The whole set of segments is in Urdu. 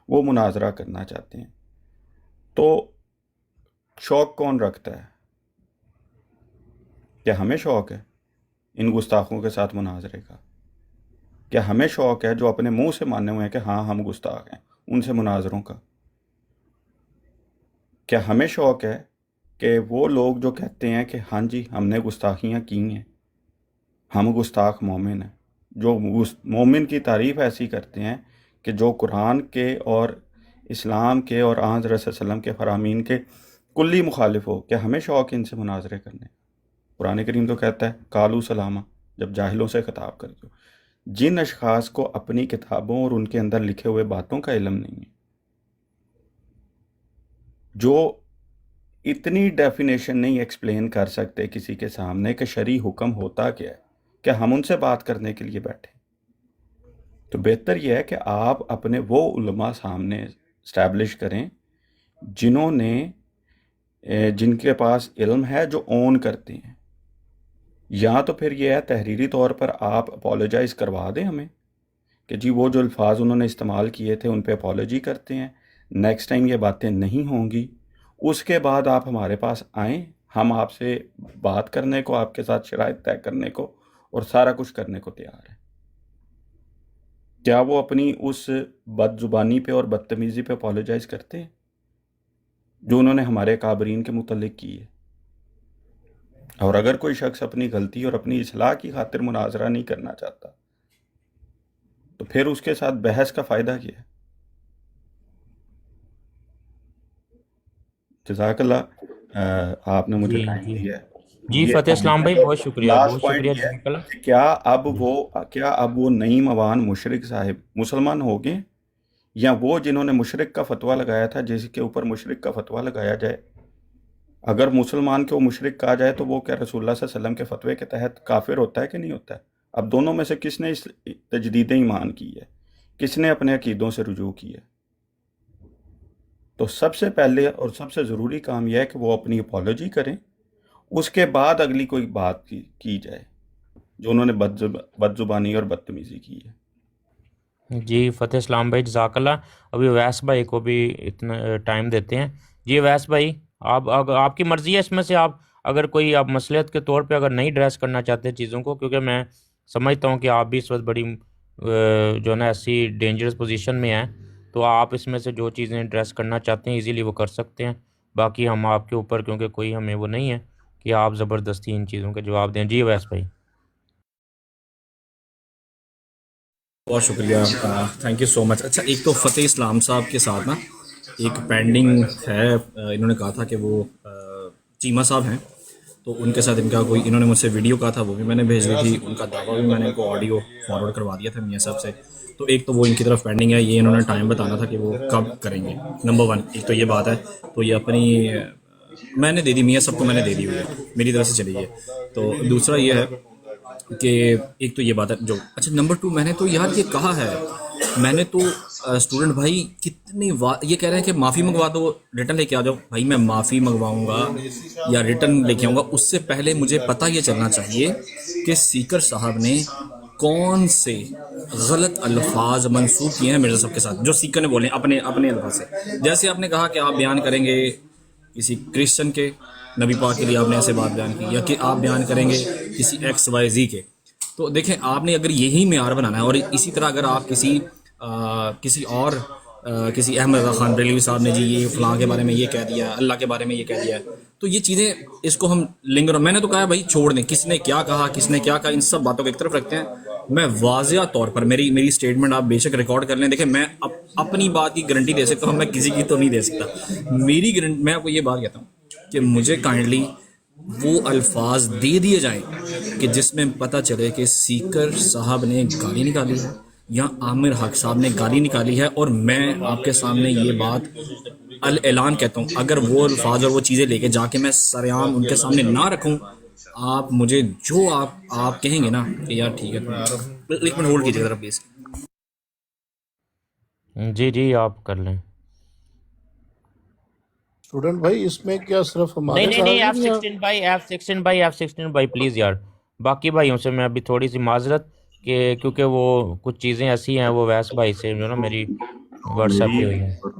وہ مناظرہ کرنا چاہتے ہیں، تو شوق کون رکھتا ہے؟ کیا ہمیں شوق ہے ان گستاخوں کے ساتھ مناظرے کا؟ کیا ہمیں شوق ہے جو اپنے منہ سے ماننے ہوئے ہیں کہ ہاں ہم گستاخ ہیں ان سے مناظروں کا؟ کیا ہمیں شوق ہے کہ وہ لوگ جو کہتے ہیں کہ ہاں جی ہم نے گستاخیاں کی ہیں، ہم گستاخ مومن ہیں، جو مومن کی تعریف ایسی کرتے ہیں کہ جو قرآن کے اور اسلام کے اور آن حضرت صلی اللہ علیہ وسلم کے فرامین کے کلی مخالف ہو؟ کیا ہمیں شوق ان سے مناظرے کرنے؟ قرآن کریم تو کہتا ہے کالو سلامہ، جب جاہلوں سے خطاب کر دو۔ جن اشخاص کو اپنی کتابوں اور ان کے اندر لکھے ہوئے باتوں کا علم نہیں ہے، جو اتنی ڈیفینیشن نہیں ایکسپلین کر سکتے کسی کے سامنے کہ شرعی حکم ہوتا کیا ہے، کیا ہم ان سے بات کرنے کے لیے بیٹھے؟ تو بہتر یہ ہے کہ آپ اپنے وہ علماء سامنے اسٹیبلش کریں جنہوں نے جن کے پاس علم ہے، جو اون کرتے ہیں، یا تو پھر یہ ہے تحریری طور پر آپ اپولوجائز کروا دیں ہمیں کہ جی وہ جو الفاظ انہوں نے استعمال کیے تھے ان پہ اپولوجی کرتے ہیں، نیکسٹ ٹائم یہ باتیں نہیں ہوں گی، اس کے بعد آپ ہمارے پاس آئیں، ہم آپ سے بات کرنے کو، آپ کے ساتھ شرائط طے کرنے کو اور سارا کچھ کرنے کو تیار ہیں۔ کیا وہ اپنی اس بد زبانی پہ اور بدتمیزی پہ اپولوجائز کرتے ہیں جو انہوں نے ہمارے کابرین کے متعلق کی ہے؟ اور اگر کوئی شخص اپنی غلطی اور اپنی اصلاح کی خاطر مناظرہ نہیں کرنا چاہتا تو پھر اس کے ساتھ بحث کا فائدہ کیا ہے؟ جزاک اللہ، آپ نے مجھے جی ٹائم جی دیا ہے۔ جی فتح اسلام بھائی بہت شکریہ، لاسٹ بہت پوائنٹ شکریہ، یہ جزاک اللہ۔ ہے کہ کیا اب وہ نعیم اوان مسلمان ہو گئے، یا وہ جنہوں نے مشرک کا فتویٰ لگایا تھا جس کے اوپر مشرک کا فتویٰ لگایا جائے، اگر مسلمان کو مشرک کہا جائے تو وہ کیا رسول اللہ صلی اللہ علیہ وسلم کے فتوے کے تحت کافر ہوتا ہے کہ نہیں ہوتا ہے؟ اب دونوں میں سے کس نے اس تجدید ایمان کی ہے، کس نے اپنے عقیدوں سے رجوع کی ہے؟ تو سب سے پہلے اور سب سے ضروری کام یہ ہے کہ وہ اپنی اپولوجی کریں، اس کے بعد اگلی کوئی بات کی جائے جو انہوں نے بد زبانی اور بدتمیزی کی ہے۔ جی فتح اسلام بھائی جزاک اللہ۔ ابھی اویس بھائی کو بھی اتنا ٹائم دیتے ہیں۔ جی اویس بھائی، آپ کی مرضی ہے، اس میں سے آپ اگر کوئی آپ مصلحت کے طور پہ اگر نہیں ڈریس کرنا چاہتے چیزوں کو، کیونکہ میں سمجھتا ہوں کہ آپ بھی اس وقت بڑی جو ہے نا ایسی ڈینجرس پوزیشن میں ہیں، تو آپ اس میں سے جو چیزیں ڈریس کرنا چاہتے ہیں ایزیلی وہ کر سکتے ہیں۔ باقی ہم آپ کے اوپر کیونکہ کوئی ہمیں وہ نہیں ہے کہ آپ زبردستی ان چیزوں کے جواب دیں۔ جی اویس بھائی۔ بہت شکریہ، تھینک یو سو مچ۔ اچھا، ایک تو فتح اسلام صاحب کے ساتھ نا ایک پینڈنگ ہے، انہوں نے کہا تھا کہ وہ چیمہ صاحب ہیں، تو ان کے ساتھ ان کا کوئی، انہوں نے مجھ سے ویڈیو کہا تھا، وہ بھی میں نے بھیج دی تھی، ان کا دعویٰ بھی میں نے ان کو آڈیو فارورڈ کروا دیا تھا میاں صاحب سے۔ تو ایک تو وہ ان کی طرف پینڈنگ ہے، یہ انہوں نے ٹائم بتانا تھا کہ وہ کب کریں گے، نمبر ون۔ ایک تو یہ بات ہے، تو یہ اپنی میں نے دے دی، میاں صاحب کو میں نے دے دی ہوئی ہے، میری طرف سے چلی ہے۔ تو دوسرا یہ ہے کہ ایک تو یہ بات ہے جو، اچھا نمبر ٹو، میں نے تو یار یہ کہا ہے، میں نے تو اسٹوڈنٹ بھائی کتنی یہ کہہ رہے ہیں کہ معافی منگوا دو، ریٹرن لے کے آ جاؤ۔ بھائی میں معافی منگواؤں گا یا ریٹرن لے کے آؤں گا، اس سے پہلے مجھے پتہ یہ چلنا چاہیے کہ سیکر صاحب نے کون سے غلط الفاظ منسوخ کیے ہیں مرزا صاحب کے ساتھ، جو سیکر نے بولے اپنے الفاظ سے۔ جیسے آپ نے کہا کہ آپ بیان کریں گے کسی کرسچن کے نبی پاک کے لیے، آپ نے ایسے بات بیان کی، یا کہ آپ بیان کریں گے کسی ایکس وائی زی کے۔ تو دیکھیں، آپ نے اگر یہی معیار بنانا ہے، اور اسی طرح اگر آپ کسی اور کسی احمد رضا خان بریلوی صاحب نے جی یہ فلاں کے بارے میں یہ کہہ دیا، اللہ کے بارے میں یہ کہہ دیا، تو یہ چیزیں اس کو ہم لنگر، میں نے تو کہا بھائی چھوڑ دیں، کس نے کیا کہا کس نے کیا کہا، ان سب باتوں کو ایک طرف رکھتے ہیں۔ میں واضح طور پر میری اسٹیٹمنٹ آپ بے شک ریکارڈ کر لیں، دیکھیں میں اپنی بات کی گارنٹی دے سکتا ہوں، میں کسی کی تو نہیں دے سکتا۔ میری گارنٹی، میں آپ کو یہ بات کہتا ہوں کہ مجھے کائنڈلی وہ الفاظ دے دیے جائیں کہ جس میں پتہ چلے کہ سیکر صاحب نے گالی نکالی ہے یا عامر حق صاحب نے گالی نکالی ہے، اور میں آپ کے سامنے یہ بات اعلان کہتا ہوں، اگر وہ الفاظ اور وہ چیزیں لے کے جا کے میں سریعام ان کے سامنے نہ رکھوں، آپ مجھے جو آپ کہیں گے نا کہ یار ٹھیک ہے، ایک منٹ ہولڈ کیجیے ذرا پلیز۔ جی جی آپ کر لیں۔ اسٹوڈنٹ بھائی اس میں کیا صرف نہیں ہمارے نہیں نہیں، ساتھ ہی ایف نہیں سکسٹین بھائی، ایف سکسٹین بھائی پلیز یار، باقی بھائیوں سے میں ابھی تھوڑی سی معذرت کہ کیونکہ وہ کچھ چیزیں ایسی ہیں وہ ویس بھائی سے جو نا میری واٹس ایپ میری پہ ہوئی ہے. اور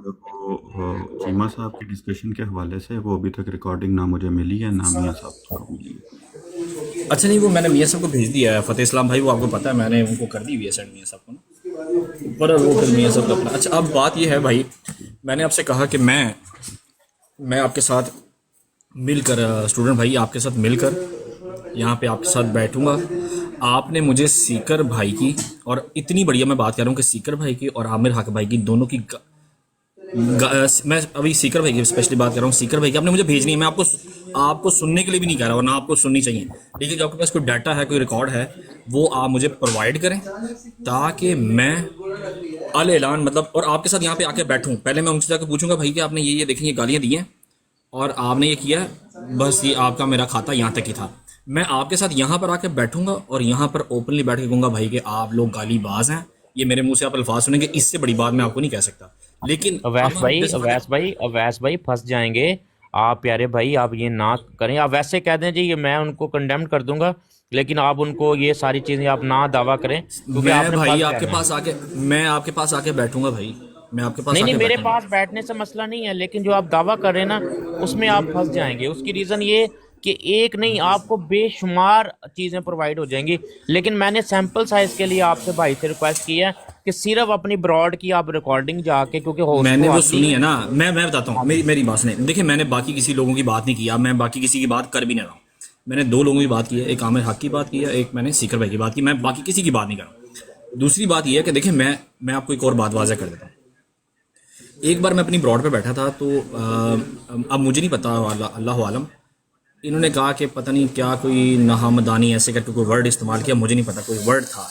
وہ چیمہ صاحب کی ڈسکشن کے حوالے سے وہ ابھی تک ریکارڈنگ نہ مجھے ملی ہے نہ میاں صاحب کو ملی ہے. اچھا نہیں، وہ میں نے میاں صاحب کو بھیج دیا ہے، فتح اسلام بھائی، وہ آپ کو پتہ ہے میں نے ان کو کر دی ہوئی ہے سینڈ میاں صاحب کو نا، پر وہ پھر میاں صاحب کا اپنا. اچھا اب بات یہ ہے بھائی، میں نے آپ سے کہا کہ میں آپ کے ساتھ مل کر، اسٹوڈنٹ بھائی آپ کے ساتھ مل کر یہاں پہ آپ کے ساتھ بیٹھوں گا. آپ نے مجھے سیکر بھائی کی، اور اتنی بڑھیا میں بات کر رہا ہوں کہ سیکر بھائی کی اور عامر حق بھائی کی دونوں کی میں ابھی سیکر بھائی کی اسپیشلی بات کر رہا ہوں. سیکر بھائی کی آپ نے مجھے بھیجنی ہے، میں آپ کو سننے کے لیے بھی نہیں کہہ رہا، ورنہ آپ کو سننی چاہیے، لیکن جو آپ کے پاس کوئی ڈاٹا ہے، کوئی ریکارڈ ہے، وہ آپ مجھے پرووائڈ کریں تاکہ میں اعلان مطلب اور آپ کے ساتھ یہاں پہ آ کے بیٹھوں. پہلے میں ان سے جا کے پوچھوں گا بھائی کہ آپ نے یہ دیکھیں، یہ گالیاں دی ہیں اور آپ نے یہ کیا ہے، بس یہ آپ کا میرا کھاتا یہاں تک ہی تھا. میں آپ کے ساتھ یہاں پر آ کے بیٹھوں گا اور یہاں پر اوپنلی بیٹھ کے کہوں گا بھائی کہ آپ لوگ گالی باز ہیں، یہ میرے منہ سے آپ الفاظ سنیں گے، اس سے بڑی بات میں آپ کو نہیں کہہ سکتا. لیکن اب ہم جیسے اویس بھائی پھنس جائیں گے آپ. پیارے بھائی آپ یہ نہ کریں، آپ ویسے کہہ دیں جی یہ میں ان کو کنڈیمن کر دوں گا، لیکن آپ ان کو یہ ساری چیزیں آپ نہ دعویٰ کریں کیونکہ میں آپ نے بھائی پھنس آپ کے جانا ہے. پاس آ کے میں آپ کے پاس آ کے بیٹھوں گا بھائی، میں آپ کے پاس نہیں آ نہیں، کے میرے بیٹھوں گا. پاس بیٹھنے سے مسئلہ نہیں ہے، لیکن جو آپ دعویٰ کر رہے ہیں نا اس میں آپ پھنس جائیں گے. اس کی ریزن یہ کہ ایک نہیں آپ کو بے شمار چیزیں پرووائڈ ہو جائیں گی، لیکن میں نے سیمپل سائز کے لیے آپ سے بھائی سے ریکویسٹ کی ہے کہ صرف اپنی براڈ کی آپ ریکارڈنگ جا کے، کیونکہ میں ہوسٹ نے کو وہ آتی سنی ہے. ہے نا، میں بتاتا ہوں، ہاں جی. میری بات سنیں. دیکھیں میں نے باقی کسی لوگوں کی بات نہیں کیا، میں باقی کسی کی بات کر بھی نہیں رہا ہوں. میں نے دو لوگوں کی بات کی ہے، ایک عامر حق کی بات کی ہے، ایک میں نے سیکر بھائی کی بات کی. میں باقی کسی کی بات نہیں کر رہا ہوں. دوسری بات یہ ہے کہ دیکھیں میں آپ کو ایک اور بات واضح کر دیتا ہوں. ایک بار میں اپنی براڈ پہ بیٹھا تھا تو اب مجھے نہیں پتا، اللہ عالم، انہوں نے کہا کہ پتہ نہیں کیا کوئی نہامدانی ایسے کر کے کوئی ورڈ استعمال کیا، مجھے نہیں پتا کوئی ورڈ تھا.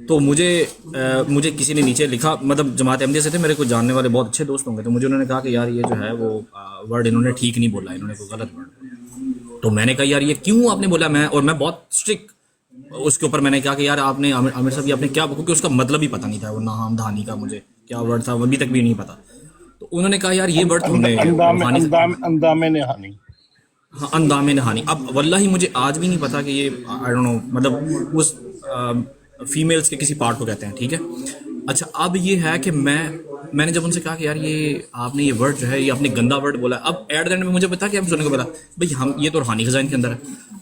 تو مجھے کسی نے نیچے لکھا، مطلب جماعت احمدیہ سے تھے، میرے کوئی جاننے والے بہت اچھے دوست ہوں گے، تو مجھے انہوں نے کہا کہ یار یہ جو ہے وہ ورڈ انہوں نے ٹھیک نہیں بولا، انہوں نے کوئی غلط ورڈ بولا. تو میں نے کہا یار یہ کیوں آپ نے بولا، میں بہت اسٹرکٹ اس کے اوپر میں نے کہا کہ یار آپ نے عامر صاحب یہ آپ نے کیا، کیونکہ اس کا مطلب ہی پتہ نہیں تھا، وہ نہام دہانی کا مجھے کیا ورڈ تھا وہ ابھی تک بھی نہیں پتا. تو انہوں نے کہا یار یہ ورڈ تو ہم نے روحانی اندام نہانی. ہاں، اندام نہانی. اب واللہ مجھے آج بھی نہیں پتا کہ یہ آئی ڈونٹ نو مطلب اس فیمیلز کے کسی پارٹ کو کہتے ہیں، ٹھیک ہے. اچھا اب یہ ہے کہ میں نے جب ان سے کہا کہ یار یہ آپ نے یہ ورڈ جو ہے یہ آپ نے گندا ورڈ بولا ہے. اب ایٹ دا اینڈ میں مجھے پتا کہ ہم سننے کو پتا بھائی ہم یہ تو روحانی خزائن کے اندر ہے.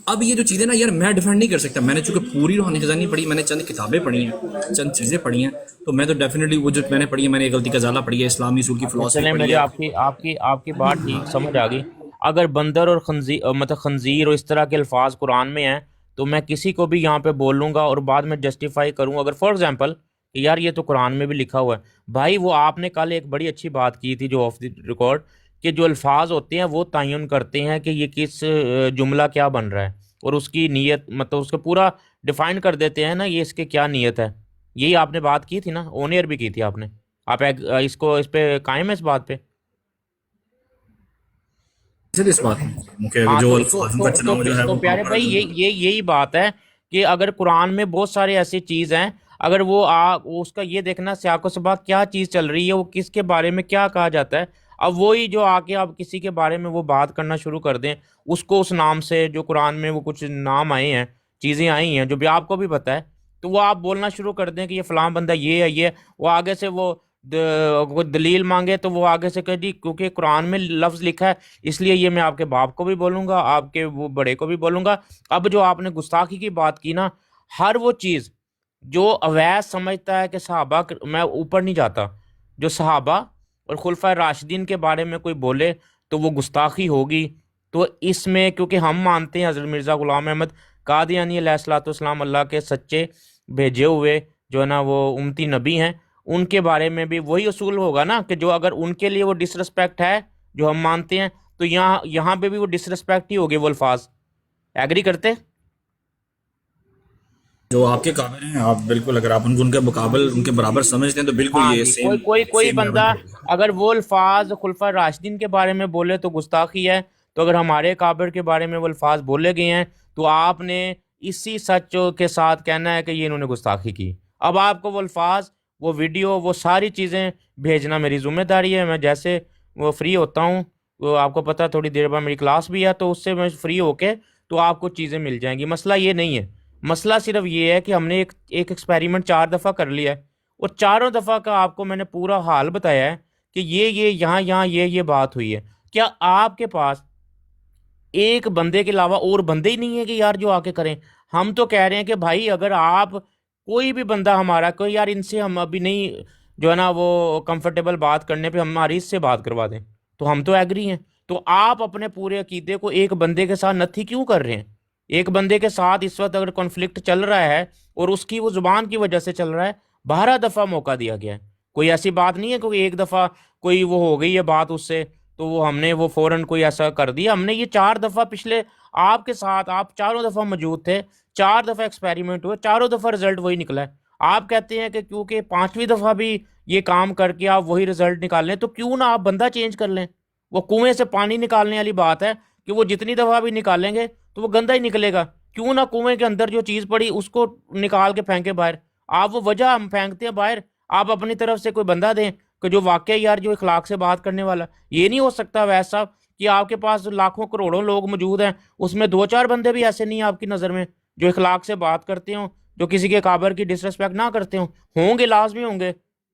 اب یہ جو چیزیں نا یار میں ڈیفینڈ نہیں کر سکتا، میں نے چونکہ پوری روحانی خزائن نہیں پڑھی، میں نے چند کتابیں پڑھی ہیں، چند چیزیں پڑھی ہیں، تو میں تو ڈیفینیٹلی وہ جو میں نے پڑھی ہے، میں نے غلطی کا ازالہ پڑھی ہے، اسلامی اصول کی اچھا فلاسفی چلیں، پڑھی مجھے ہے. آپ کی بات ٹھیک سمجھ آ گئی. اگر بندر اور خنزیر مطلب خنزیر اور اس طرح کے الفاظ قرآن میں ہیں تو میں کسی کو بھی یہاں پہ بول لوں گا اور بعد میں جسٹیفائی کروں. اگر فار ایگزامپل کہ یار یہ تو قرآن میں بھی لکھا ہوا ہے، بھائی وہ آپ نے کل ایک بڑی اچھی بات کی تھی جو آف دی ریکارڈ، کہ جو الفاظ ہوتے ہیں وہ تعین کرتے ہیں کہ یہ کس جملہ کیا بن رہا ہے، اور اس کی نیت مطلب اس کو پورا ڈیفائن کر دیتے ہیں نا یہ اس کے کیا نیت ہے. یہی آپ نے بات کی تھی نا، آن ایئر بھی کی تھی آپ نے. آپ اس پہ قائم ہے اس بات پہ؟ اس بات میں کہ ہاں جو تو تو الفاظ تو کا تو, چناؤ جو ہے تو وہ پیارے بھائی یہی بات ہے کہ اگر قرآن میں بہت سارے ایسی چیز ہیں، اگر وہ اس کا یہ دیکھنا سیاق و سباق کیا چیز چل رہی ہے، وہ کس کے بارے میں کیا کہا جاتا ہے. اب وہی جو آ کے آپ کسی کے بارے میں وہ بات کرنا شروع کر دیں، اس کو اس نام سے جو قرآن میں وہ کچھ نام آئے ہیں، چیزیں آئی ہیں جو بھی آپ کو بھی پتہ ہے، تو وہ آپ بولنا شروع کر دیں کہ یہ فلاں بندہ یہ ہے یہ ہے. وہ آگے سے وہ کوئی دلیل مانگے تو وہ آگے سے کہ جی کیونکہ قرآن میں لفظ لکھا ہے اس لیے یہ میں آپ کے باپ کو بھی بولوں گا، آپ کے وہ بڑے کو بھی بولوں گا. اب جو آپ نے گستاخی کی بات کی نا، ہر وہ چیز جو اویس سمجھتا ہے کہ صحابہ میں اوپر نہیں جاتا، جو صحابہ اور خلفۂ راشدین کے بارے میں کوئی بولے تو وہ گستاخی ہوگی. تو اس میں کیونکہ ہم مانتے ہیں حضرت مرزا غلام احمد قادیانی علیہ الصلوۃ والسلام اللہ کے سچے بھیجے ہوئے جو ہے نا وہ امتی نبی ہیں، ان کے بارے میں بھی وہی اصول ہوگا نا کہ جو اگر ان کے لیے وہ ڈس رسپیکٹ ہے جو ہم مانتے ہیں تو یہاں پہ بھی وہ ڈس رسپیکٹ ہی ہوگی وہ الفاظ. ایگری کرتے؟ جو آپ کے قابل ہیں، آپ بالکل اگر آپ ان کے مقابل ان کے برابر سمجھتے ہیں تو بالکل ہاں یہ جی. سیم کوئی سیم لیول بندہ پہ ہوگا. اگر وہ الفاظ خلفۂ راشدین کے بارے میں بولے تو گستاخی ہے، تو اگر ہمارے کابر کے بارے میں وہ الفاظ بولے گئے ہیں تو آپ نے اسی سچ کے ساتھ کہنا ہے کہ یہ انہوں نے گستاخی کی. اب آپ کو وہ الفاظ، وہ ویڈیو، وہ ساری چیزیں بھیجنا میری ذمہ داری ہے. میں جیسے وہ فری ہوتا ہوں، وہ آپ کو پتہ تھوڑی دیر بعد میری کلاس بھی ہے، تو اس سے میں فری ہو کے تو آپ کو چیزیں مل جائیں گی. مسئلہ یہ نہیں ہے، مسئلہ صرف یہ ہے کہ ہم نے ایک ایکسپیریمنٹ 4 دفعہ کر لیا ہے اور چاروں دفعہ کا آپ کو میں نے پورا حال بتایا ہے کہ یہ یہاں یہ بات ہوئی ہے. کیا آپ کے پاس ایک بندے کے علاوہ اور بندے ہی نہیں ہے کہ یار جو آ کے کریں؟ ہم تو کہہ رہے ہیں کہ بھائی اگر آپ کوئی بھی بندہ ہمارا کوئی یار ان سے ہم ابھی نہیں جو ہے نا وہ کمفرٹیبل بات کرنے پہ ہماری اس سے بات کروا دیں تو ہم تو ایگری ہیں. تو آپ اپنے پورے عقیدے کو ایک بندے کے ساتھ نتھی کیوں کر رہے ہیں؟ ایک بندے کے ساتھ اس وقت اگر کانفلکٹ چل رہا ہے اور اس کی وہ زبان کی وجہ سے چل رہا ہے، 12 دفعہ موقع دیا گیا ہے. کوئی ایسی بات نہیں ہے کہ ایک دفعہ کوئی وہ ہو گئی ہے بات اس سے تو وہ ہم نے وہ فوراً کوئی ایسا کر دیا. ہم نے یہ 4 دفعہ پچھلے آپ کے ساتھ آپ چاروں دفعہ موجود تھے، 4 دفعہ ایکسپیریمنٹ ہوئے، چاروں دفعہ رزلٹ وہی نکلا ہے. آپ کہتے ہیں کہ کیونکہ 5ویں دفعہ بھی یہ کام کر کے آپ وہی رزلٹ نکال لیں تو کیوں نہ آپ بندہ چینج کر لیں؟ وہ کنویں سے پانی نکالنے والی بات ہے کہ وہ جتنی دفعہ بھی نکالیں گے تو وہ گندا ہی نکلے گا. کیوں نہ کنویں کے اندر جو چیز پڑی اس کو نکال کے پھینکے باہر. آپ وہ وجہ ہم پھینکتے ہیں باہر، آپ اپنی طرف سے کوئی بندہ دیں کہ جو واقعی یار جو اخلاق سے بات کرنے والا. یہ نہیں ہو سکتا ویس صاحب کہ آپ کے پاس لاکھوں کروڑوں لوگ موجود ہیں، اس میں 2-4 بندے بھی ایسے نہیں ہیں آپ کی نظر میں جو اخلاق سے بات کرتے ہوں، جو کسی کے کابر کی ڈسرسپیکٹ نہ کرتے ہوں. ہوں گے، لازمی ہوں گے.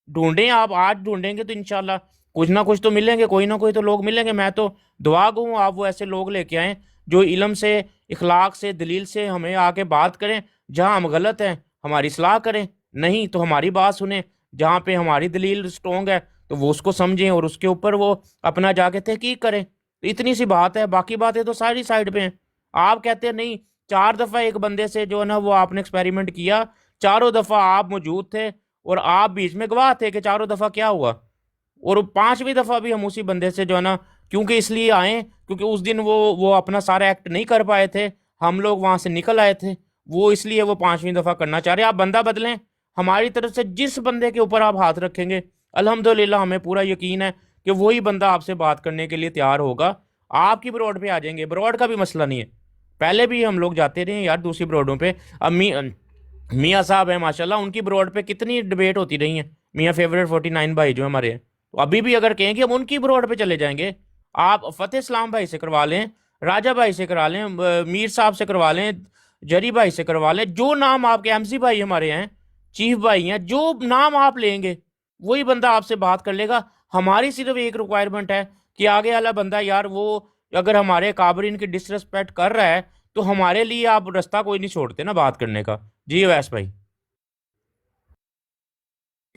ڈھونڈیں، آپ آج ڈھونڈیں گے تو انشاءاللہ کچھ نہ کچھ تو ملیں گے، کوئی نہ کوئی تو لوگ ملیں گے. میں تو دعا گو ہوں آپ وہ ایسے لوگ لے کے آئیں جو علم سے، اخلاق سے، دلیل سے ہمیں آ کے بات کریں. جہاں ہم غلط ہیں ہماری اصلاح کریں، نہیں تو ہماری بات سنیں. جہاں پہ ہماری دلیل سٹرونگ ہے تو وہ اس کو سمجھیں اور اس کے اوپر وہ اپنا جا کے تحقیق کریں. تو اتنی سی بات ہے، باقی باتیں تو ساری سائڈ پہ ہیں. آپ کہتے ہیں نہیں، 4 دفعہ ایک بندے سے جو ہے نا وہ آپ نے ایکسپیریمنٹ کیا، چاروں دفعہ آپ موجود تھے اور آپ بیچ میں گواہ تھے کہ چاروں دفعہ کیا ہوا. اور 5ویں دفعہ بھی ہم اسی بندے سے جو ہے نا کیونکہ اس لیے آئیں کیونکہ اس دن وہ اپنا سارا ایکٹ نہیں کر پائے تھے، ہم لوگ وہاں سے نکل آئے تھے، وہ اس لیے وہ 5ویں دفعہ کرنا چاہ رہے ہیں. آپ بندہ بدلیں. ہماری طرف سے جس بندے کے اوپر آپ ہاتھ رکھیں گے الحمدللہ ہمیں پورا یقین ہے کہ وہی بندہ آپ سے بات کرنے کے لیے تیار ہوگا. آپ کی بروڈ پہ آ جائیں گے، بروڈ کا بھی مسئلہ نہیں ہے. پہلے بھی ہم لوگ جاتے رہے ہیں یار دوسری بروڈوں پہ. اب میاں صاحب ہیں ماشاءاللہ، ان کی بروڈ پہ کتنی ڈبیٹ ہوتی رہی ہیں. میاں فیوریٹ 49 بھائی جو ہمارے ہیں، تو ابھی بھی اگر کہیں گے ہم ان کی بروڈ پہ چلے جائیں گے. آپ فتح اسلام بھائی سے کروا لیں، راجہ بھائی سے کروا لیں، میر صاحب سے کروا لیں، جری بھائی سے کروا لیں، جو نام آپ کے MC بھائی ہمارے ہیں، چیف بھائی ہیں، جو نام آپ لیں گے وہی بندہ آپ سے بات کر لے گا. ہماری صرف ایک ریکوائرمنٹ ہے کہ آگے والا بندہ یار وہ اگر ہمارے قابرین کی ڈسرسپیکٹ کر رہا ہے تو ہمارے لیے آپ رستہ کوئی نہیں چھوڑتے نا بات کرنے کا. جی ویس بھائی.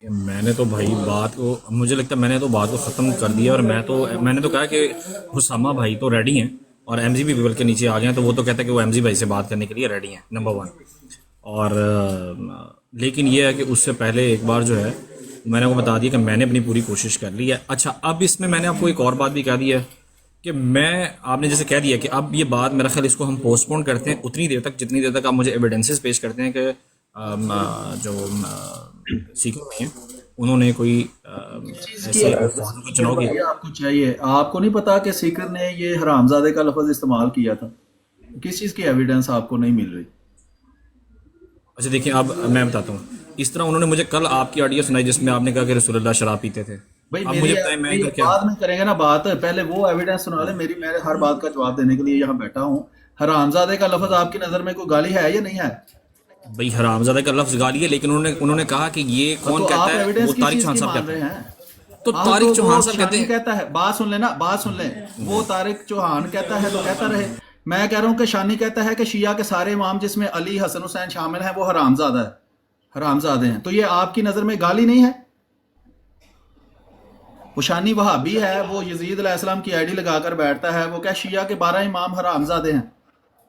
میں نے تو بھائی بات کو، مجھے لگتا ہے میں نے تو بات کو ختم کر دیا، اور میں نے تو کہا کہ اسامہ بھائی تو ریڈی ہیں اور MG بھی پیپل کے نیچے آ گئے ہیں، تو وہ تو کہتا ہے کہ وہ MG بھائی سے بات کرنے کے لیے ریڈی ہیں، نمبر 1. اور لیکن یہ ہے کہ اس سے پہلے ایک بار جو ہے میں نے وہ بتا دیا کہ میں نے اپنی پوری کوشش کر لی ہے. اچھا، اب اس میں نے آپ کو ایک اور بات بھی کہہ دی ہے کہ آپ نے جیسے کہہ دیا کہ اب یہ بات میرا خیال اس کو ہم پوسٹ پون کرتے ہیں اتنی دیر تک جتنی دیر تک آپ مجھے ایویڈنسز پیش کرتے ہیں کہ جو سیکھوں میں انہوں نے کوئی چناؤ کی. آپ کو چاہیے، آپ کو نہیں پتا کہ سیکر نے یہ حرامزادے کا لفظ استعمال کیا تھا؟ کس چیز کی ایویڈنس آپ کو نہیں مل رہی؟ اچھا دیکھیں، اب میں بتاتا ہوں. اس طرح انہوں نے مجھے کل آپ کی آڈیو سنائی جس میں آپ نے کہا کہ رسول اللہ شراب پیتے تھے. بھائی اب مجھے بتائیں میں کیا بعد میں کریں گے نا بات، پہلے وہ ایویڈنس سنا لیں میری. میں ہر بات کا جواب دینے کے لیے یہاں بیٹھا ہوں. حرامزادے کا لفظ آپ کی نظر میں کوئی گالی ہے یا نہیں ہے؟ بھائی حرامزادہ کا لفظ گالی ہے، لیکن انہوں نے کہا کہ یہ کون تو کہتا آپ ہے؟ ایویڈنس وہ کس طارق چیز چوہان کی صاحب مان کہتے رہے ہیں. ہیں؟ تو طارق چوہان صاحب کہتے ہیں. کہتا ہے، بات سن لیں نا، بات سن لیں. وہ طارق چوہان کہتا ہے تو کہتا رہے. میں کہہ رہا ہوں کہ شانی کہتا ہے کہ شیعہ کے سارے امام جس میں علی، حسن، حسین شامل ہیں وہ حرامزادہ ہے، حرامزادے ہیں. تو یہ آپ کی نظر میں گالی نہیں ہے؟ وہ شانی وہابی ہے، وہ یزید علیہ السلام کی آئی ڈی لگا کر بیٹھتا ہے، وہ کہ شیعہ کے 12 امام حرامزادے ہیں.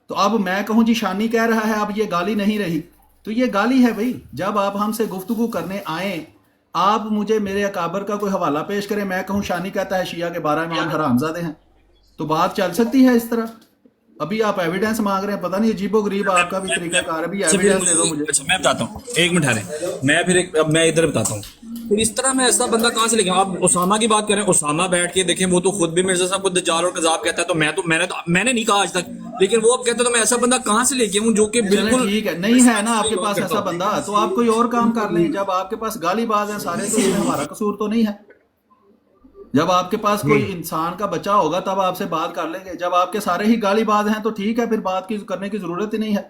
تو اب میں کہوں جی شانی کہہ رہا ہے، اب یہ گالی نہیں رہی. تو یہ گالی ہے بھائی. جب آپ ہم سے گفتگو کرنے آئیں، آپ مجھے میرے اکابر کا کوئی حوالہ پیش کریں، میں کہوں شانی کہتا ہے شیعہ کے 12 امام حرامزادے ہیں، تو بات چل سکتی ہے اس طرح؟ ابھی آپ ایویڈنس مانگ رہے ہیں، پتہ نہیں عجیب و غریب آپ کا بھی طریقہ کار. ابھی ایویڈنس دے دو مجھے. اچھا میں بتاتا ہوں، ایک منٹ ٹھہریں. اب میں ادھر بتاتا ہوں. پھر اس طرح میں ایسا بندہ کہاں سے لے کے آپ اسامہ کی بات کریں؟ اسامہ بیٹھ کے دیکھیں، وہ تو خود بھی مرزا صاحب کو دجال اور کذاب کہتا ہے. تو میں نے نہیں کہا آج تک، لیکن وہ اب کہتا ہے تو میں ایسا بندہ کہاں سے لے کے ہوں جو کہ بالکل ٹھیک ہے. نہیں ہے نا آپ کے پاس ایسا بندہ، تو آپ کوئی اور کام کر لیں. جب آپ کے پاس گالی باز ہیں سارے تو اس میں ہمارا قصور تو نہیں ہے. جب آپ کے پاس کوئی انسان کا بچہ ہوگا تب آپ سے بات کر لیں گے. جب آپ کے سارے ہی گالی باز ہیں تو ٹھیک ہے، پھر بات کرنے کی ضرورت ہی نہیں ہے.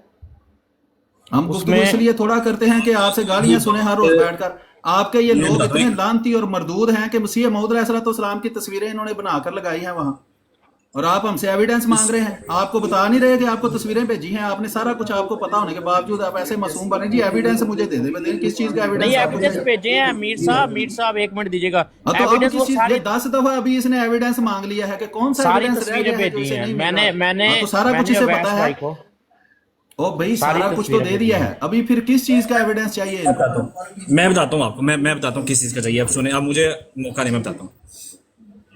ہم گفتگو اس لیے تھوڑا کرتے ہیں کہ آپ سے گالیاں سنیں ہر روز بیٹھ کر. آپ کے یہ لوگ اتنے لانتی اور مردود ہیں کہ مسیح موعود علیہ السلام کی تصویریں انہوں نے بنا کر لگائی ہیں وہاں، اور آپ ہم سے ایویڈنس مانگ رہے ہیں. آپ کو بتا نہیں رہے کہ آپ کو تصویریں بھیجی ہیں، آپ نے سارا کچھ آپ کو پتا ہونے کے باوجود آپ ایسے معصوم بنے. جی ایویڈنس مجھے دے دیں، بتائیں کس چیز کا نہیں ایویڈنس آپ کو ایویڈنس چاہیے؟ بھیجے ہیں میر صاحب 1 منٹ دیجیے گا. تو اب ایویڈنس کس وہ چیز ساری 10 دفعہ ابھی اس نے ایویڈنس مانگ لیا ہے کہ کون سا ساری ایویڈنس رہ تصویریں گیا ہے جو بھیجی اسے ہیں. نہیں میں مل نے رہا؟ میں نے ہاں تو سارا میں کچھ نے اسے اویس پتا ہے. بھائی کو او بھائی ساری سارا کچھ تو تصویریں دے بھیجی دیا ہیں. ہے، ابھی پھر کس چیز کا ایویڈنس چاہیے ان کو؟ میں بتاتا ہوں آپ کو، میں بتاتا ہوں کس چیز کا چاہیے. اب سنیں، اب مجھے موقع نہیں، میں بتاتا ہوں.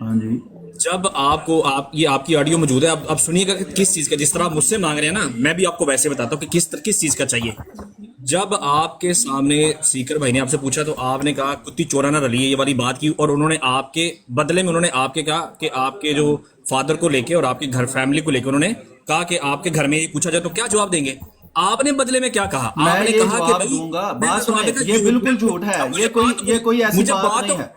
ہاں جی جب آپ کو یہ آپ کی آڈیو موجود ہے، اب سنیے گا کہ کس چیز کا، جس طرح آپ مجھ سے مانگ رہے ہیں نا، میں بھی آپ کو ویسے بتاتا ہوں کہ کس چیز کا چاہیے. جب آپ کے سامنے سیکر بھائی نے آپ سے پوچھا تو آپ نے کہا کتی چورا نہ رلی ہے، یہ والی بات کی، اور انہوں نے آپ کے بدلے میں انہوں نے آپ کے کہا کہ آپ کے جو فادر کو لے کے اور آپ کے گھر فیملی کو لے کے انہوں نے کہا کہ آپ کے گھر میں یہ پوچھا جائے تو کیا جواب دیں گے. آپ نے بدلے میں کیا کہا؟ میں آپ نے یہ کہا کہ جواب بھائی دوں گا. میں بات تو آپ نے سنیں، کہا یہ بالکل جھوٹ ہے، یہ کوئی ایسی بات نہیں ہے،